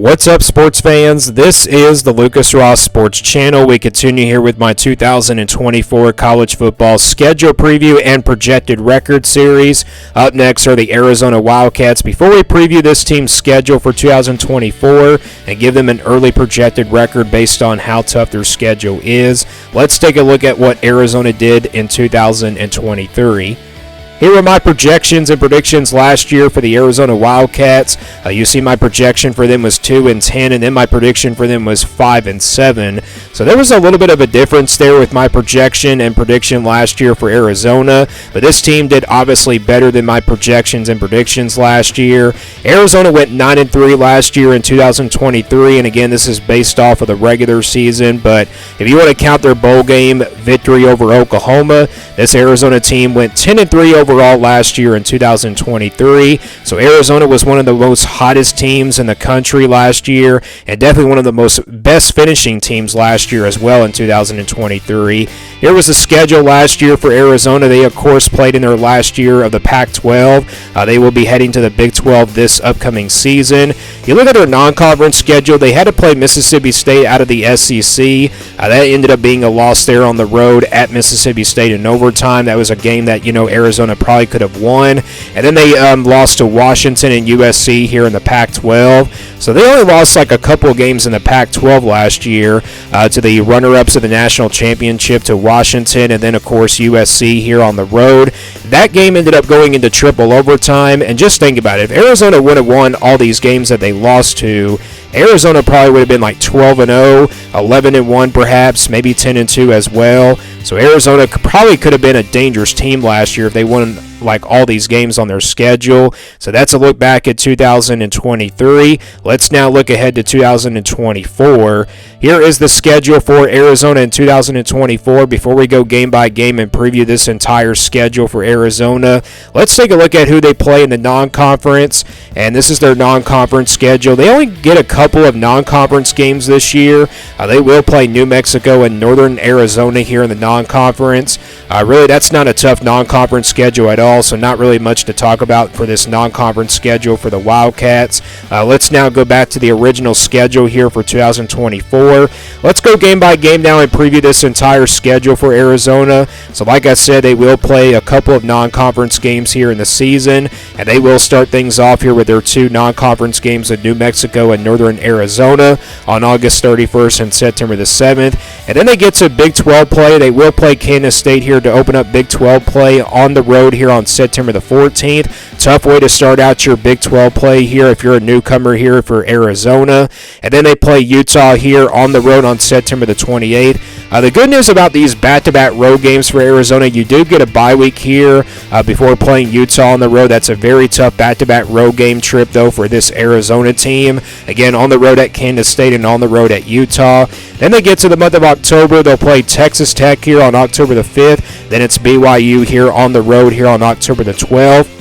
What's up, sports fans? This is the Lucas Ross Sports Channel. We continue here with my 2024 college football schedule preview and projected record series. Up next are the Arizona Wildcats. Before we preview this team's schedule for 2024 and give them an early projected record based on how tough their schedule is, let's take a look at what Arizona did in 2023. Here are my projections and predictions last year for the Arizona Wildcats. You see my projection for them was 2-10, and then my prediction for them was 5-7. So there was a little bit of a difference there with my projection and prediction last year for Arizona, but this team did obviously better than my projections and predictions last year. Arizona went 9-3 last year in 2023, and again, this is based off of the regular season, but if you want to count their bowl game victory over Oklahoma, this Arizona team went 10-3 overall last year in 2023. So Arizona was one of the most hottest teams in the country last year, and definitely one of the most best finishing teams last year as well in 2023. Here was the schedule last year for Arizona. They, of course, played in their last year of the Pac-12. They will be heading to the Big 12 this upcoming season. You look at their non-conference schedule, they had to play Mississippi State out of the SEC. That ended up being a loss there on the road at Mississippi State in overtime. That was a game that, Arizona probably could have won. And then they lost to Washington and USC here in the Pac-12. So they only lost like a couple of games in the Pac-12 last year to the runner-ups of the national championship, to Washington, and then, of course, USC here on the road. That game ended up going into triple overtime. And just think about it. If Arizona would have won all these games that they lost to, Arizona probably would have been like 12-0, 11-1 perhaps, maybe 10-2 as well. So Arizona probably could have been a dangerous team last year if they won like all these games on their schedule. So that's a look back at 2023. Let's now look ahead to 2024. Here is the schedule for Arizona in 2024. Before we go game by game and preview this entire schedule for Arizona, let's take a look at who they play in the non-conference. And this is their non-conference schedule. They only get a couple of non-conference games this year. They will play New Mexico and Northern Arizona here in the non-conference. Really, that's not a tough non-conference schedule at all, so not really much to talk about for this non-conference schedule for the Wildcats. Let's now go back to the original schedule here for 2024. Let's go game by game now and preview this entire schedule for Arizona. So like I said, they will play a couple of non-conference games here in the season, and they will start things off here with their two non-conference games with New Mexico and Northern Arizona on August 31st and September the 7th. And then they get to Big 12 play. They will play Kansas State here to open up Big 12 play on the road here on September the 14th. Tough way to start out your Big 12 play here if you're a newcomer here for Arizona. And then they play Utah here on the road on September the 28th. The good news about these back-to-back road games for Arizona, you do get a bye week here before playing Utah on the road. That's a very tough back-to-back road game trip, though, for this Arizona team. Again, on the road at Kansas State and on the road at Utah. Then they get to the month of October. They'll play Texas Tech here on October the 5th. Then it's BYU here on the road here on October the 12th.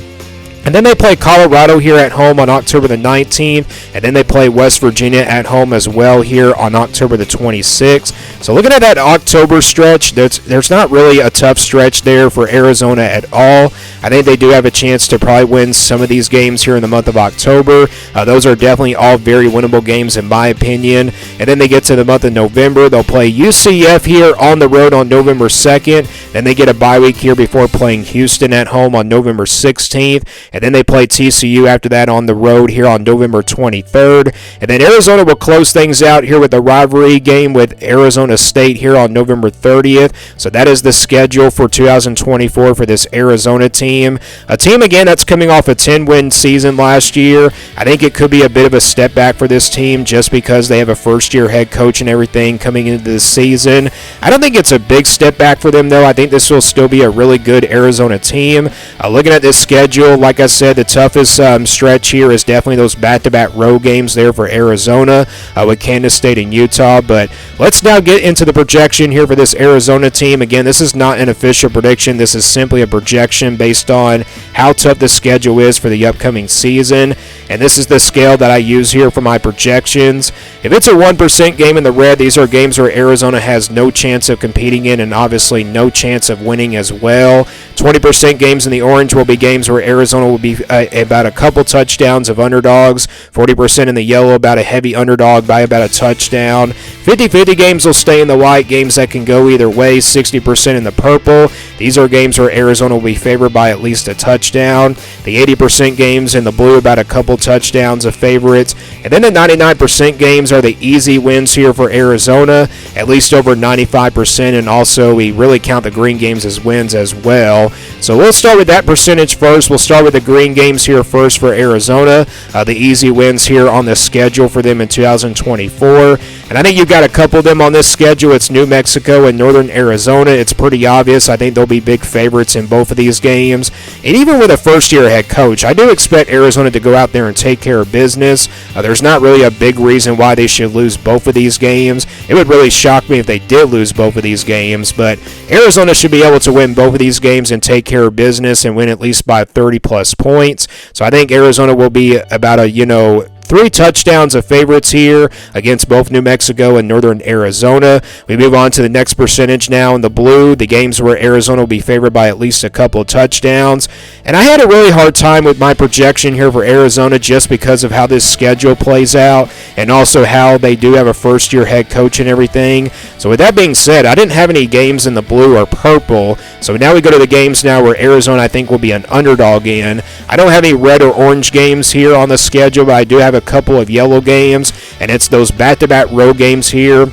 And then they play Colorado here at home on October the 19th. And then they play West Virginia at home as well here on October the 26th. So looking at that October stretch, there's not really a tough stretch there for Arizona at all. I think they do have a chance to probably win some of these games here in the month of October. Those are definitely all very winnable games in my opinion. And then they get to the month of November. They'll play UCF here on the road on November 2nd. Then they get a bye week here before playing Houston at home on November 16th. And then they play TCU after that on the road here on November 23rd. And then Arizona will close things out here with a rivalry game with Arizona State here on November 30th. So that is the schedule for 2024 for this Arizona team. A team, again, that's coming off a 10-win season last year. I think it could be a bit of a step back for this team just because they have a first-year head coach and everything coming into the season. I don't think it's a big step back for them, though. I think this will still be a really good Arizona team. Looking at this schedule, like I said, the toughest stretch here is definitely those back-to-back road games there for Arizona with Kansas State and Utah. But let's now get into the projection here for this Arizona team. Again, this is not an official prediction. This is simply a projection based on how tough the schedule is for the upcoming season. And this is the scale that I use here for my projections. If it's a 1% game in the red, these are games where Arizona has no chance of competing in and obviously no chance of winning as well. 20% games in the orange will be games where Arizona will be about a couple touchdowns of underdogs. 40% in the yellow, about a heavy underdog by about a touchdown. 50-50 games will stay in the white, games that can go either way. 60% in the purple. These are games where Arizona will be favored by at least a touchdown. The 80% games in the blue, about a couple touchdowns of favorites. And then the 99% games are the easy wins here for Arizona, at least over 95%, and also we really count the green games as wins as well. So we'll start with that percentage first. We'll start with the green games here first for Arizona. The easy wins here on the schedule for them in 2024. And I think you've got a couple of them on this schedule. It's New Mexico and Northern Arizona. It's pretty obvious. I think they'll be big favorites in both of these games. And even with a first-year head coach, I do expect Arizona to go out there and take care of business. There's not really a big reason why they should lose both of these games. It would really shock me if they did lose both of these games, but Arizona should be able to win both of these games and take care of business and win at least by 30-plus points. So I think Arizona will be about a, 3 touchdowns of favorites here against both New Mexico and Northern Arizona. We move on to the next percentage now in the blue, the games where Arizona will be favored by at least a couple of touchdowns. And I had a really hard time with my projection here for Arizona just because of how this schedule plays out and also how they do have a first-year head coach and everything. So with that being said, I didn't have any games in the blue or purple. So now we go to the games now where Arizona, I think, will be an underdog in. I don't have any red or orange games here on the schedule, but I do have a couple of yellow games, and it's those back-to-back road games here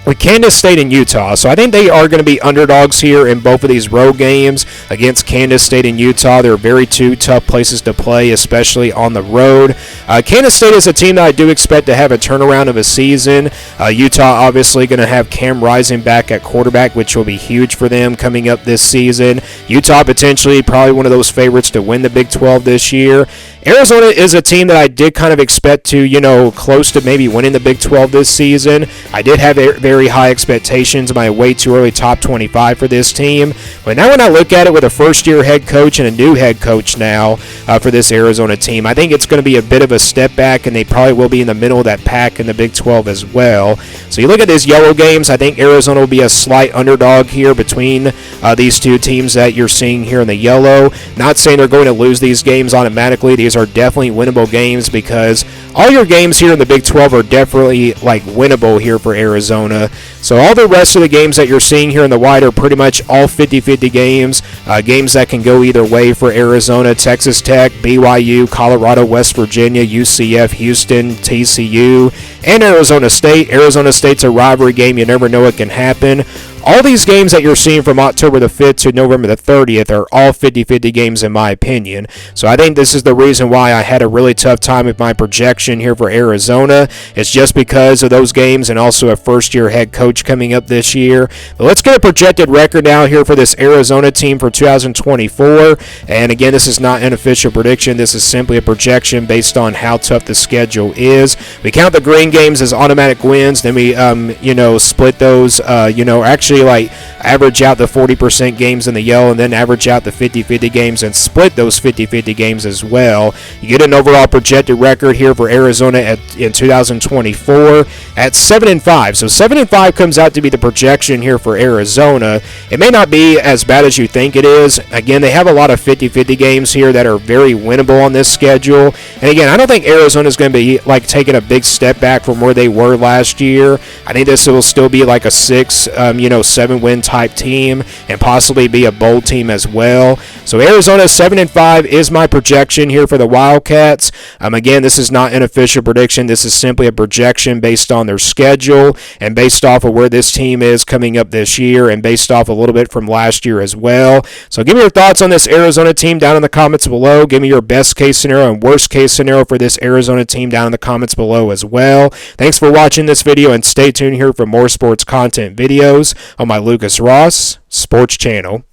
with Kansas State and Utah. So I think they are going to be underdogs here in both of these road games against Kansas State and Utah. They're very two tough places to play, especially on the road. Kansas State is a team that I do expect to have a turnaround of a season. Utah obviously going to have Cam Rising back at quarterback, which will be huge for them coming up this season. Utah potentially probably one of those favorites to win the Big 12 this year. Arizona is a team that I did kind of expect to, close to maybe winning the Big 12 this season. I did have very high expectations, my way too early top 25 for this team. But now when I look at it with a first-year head coach and a new head coach now for this Arizona team, I think it's going to be a bit of a step back, and they probably will be in the middle of that pack in the Big 12 as well. So you look at these yellow games, I think Arizona will be a slight underdog here between these two teams that you're seeing here in the yellow. Not saying they're going to lose these games automatically. These are definitely winnable games because all your games here in the Big 12 are definitely winnable here for Arizona. So all the rest of the games that you're seeing here in the white are pretty much all 50-50 games, games that can go either way for Arizona. Texas Tech, BYU, Colorado, West Virginia, UCF, Houston, TCU, and Arizona State. Arizona State's a rivalry game. You never know what can happen. All these games that you're seeing from October the 5th to November the 30th are all 50-50 games in my opinion. So I think this is the reason why I had a really tough time with my projection here for Arizona. It's just because of those games and also a first-year head coach coming up this year. But let's get a projected record now here for this Arizona team for 2024. And again, this is not an official prediction. This is simply a projection based on how tough the schedule is. We count the green games as automatic wins. Then we, split those, actually average out the 40% games in the yellow and then average out the 50-50 games and split those 50-50 games as well. You get an overall projected record here for Arizona in 2024 at 7-5. So 7-5 comes out to be the projection here for Arizona. It may not be as bad as you think it is. Again, they have a lot of 50-50 games here that are very winnable on this schedule. And again, I don't think Arizona is going to be taking a big step back from where they were last year. I think this will still be like a 7-win type team and possibly be a bowl team as well. So Arizona 7-5 is my projection here for the Wildcats. Again, this is not an official prediction. This is simply a projection based on their schedule and based off of where this team is coming up this year and based off a little bit from last year as well. So give me your thoughts on this Arizona team down in the comments below. Give me your best case scenario and worst case scenario for this Arizona team down in the comments below as well. Thanks for watching this video and stay tuned here for more sports content videos on my Lucas Ross Sports Channel.